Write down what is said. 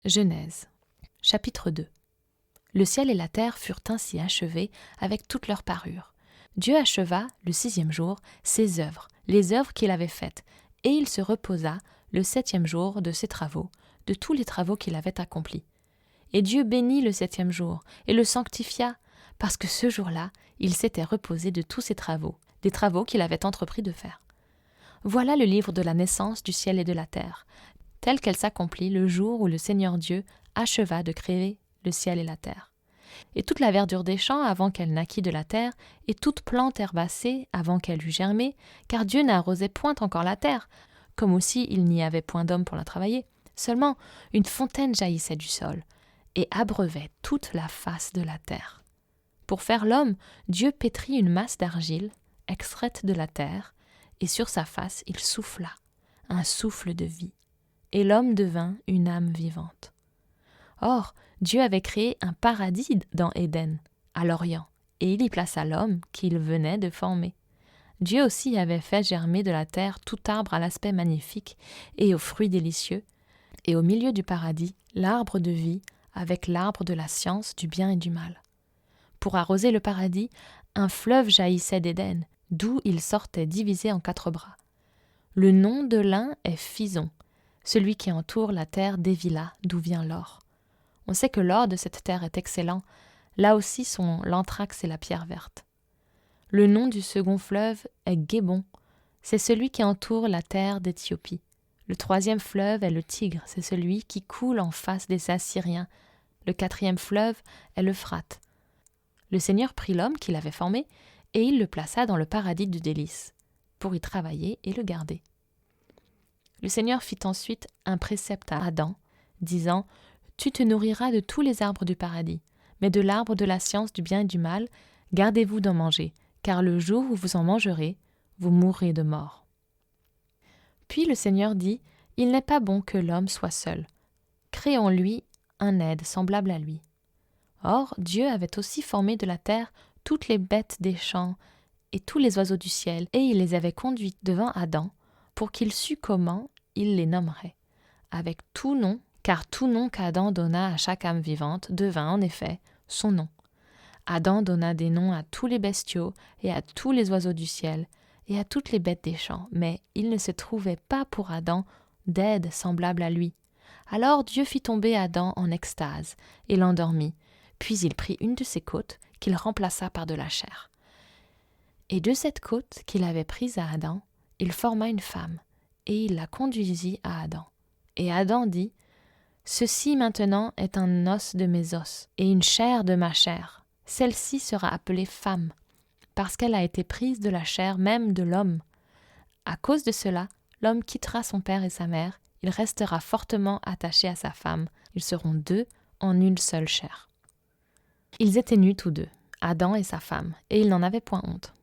Genèse, chapitre 2. Le ciel et la terre furent ainsi achevés avec toute leur parure. Dieu acheva, le 6e jour, ses œuvres, les œuvres qu'il avait faites, et il se reposa le 7e jour de ses travaux, de tous les travaux qu'il avait accomplis. Et Dieu bénit le 7e jour, et le sanctifia, parce que ce jour-là, il s'était reposé de tous ses travaux, des travaux qu'il avait entrepris de faire. Voilà le livre de la naissance du ciel et de la terre, telle qu'elle s'accomplit le jour où le Seigneur Dieu acheva de créer le ciel et la terre. Et toute la verdure des champs avant qu'elle naquît de la terre, et toute plante herbacée avant qu'elle eût germé, car Dieu n'arrosait point encore la terre, comme aussi il n'y avait point d'homme pour la travailler. Seulement une fontaine jaillissait du sol, et abreuvait toute la face de la terre. Pour faire l'homme, Dieu pétrit une masse d'argile, extraite de la terre, et sur sa face il souffla, un souffle de vie. Et l'homme devint une âme vivante. Or, Dieu avait créé un paradis dans Éden, à l'Orient, et il y plaça l'homme qu'il venait de former. Dieu aussi avait fait germer de la terre tout arbre à l'aspect magnifique et aux fruits délicieux, et au milieu du paradis, l'arbre de vie avec l'arbre de la science du bien et du mal. Pour arroser le paradis, un fleuve jaillissait d'Éden, d'où il sortait divisé en 4 bras. Le nom de l'un est Phison, celui qui entoure la terre d'Évila, d'où vient l'or. On sait que l'or de cette terre est excellent, là aussi sont l'anthrax et la pierre verte. Le nom du second fleuve est Gébon, c'est celui qui entoure la terre d'Éthiopie. Le 3e fleuve est le Tigre, c'est celui qui coule en face des Assyriens. Le 4e fleuve est l'Euphrate. Le Seigneur prit l'homme qu'il avait formé et il le plaça dans le paradis de délices, pour y travailler et le garder. Le Seigneur fit ensuite un précepte à Adam, disant « Tu te nourriras de tous les arbres du paradis, mais de l'arbre de la science du bien et du mal, gardez-vous d'en manger, car le jour où vous en mangerez, vous mourrez de mort. » Puis le Seigneur dit « Il n'est pas bon que l'homme soit seul. Créons-lui un aide semblable à lui. » Or, Dieu avait aussi formé de la terre toutes les bêtes des champs et tous les oiseaux du ciel, et il les avait conduits devant Adam, pour qu'il sût comment il les nommerait, avec tout nom, car tout nom qu'Adam donna à chaque âme vivante devint en effet son nom. Adam donna des noms à tous les bestiaux et à tous les oiseaux du ciel et à toutes les bêtes des champs, mais il ne se trouvait pas pour Adam d'aide semblable à lui. Alors Dieu fit tomber Adam en extase et l'endormit, puis il prit une de ses côtes qu'il remplaça par de la chair. Et de cette côte qu'il avait prise à Adam, il forma une femme, et il la conduisit à Adam. Et Adam dit, « Ceci maintenant est un os de mes os, et une chair de ma chair. Celle-ci sera appelée femme, parce qu'elle a été prise de la chair même de l'homme. À cause de cela, l'homme quittera son père et sa mère, il restera fortement attaché à sa femme, ils seront 2 en une seule chair. » Ils étaient nus tous 2, Adam et sa femme, et ils n'en avaient point honte.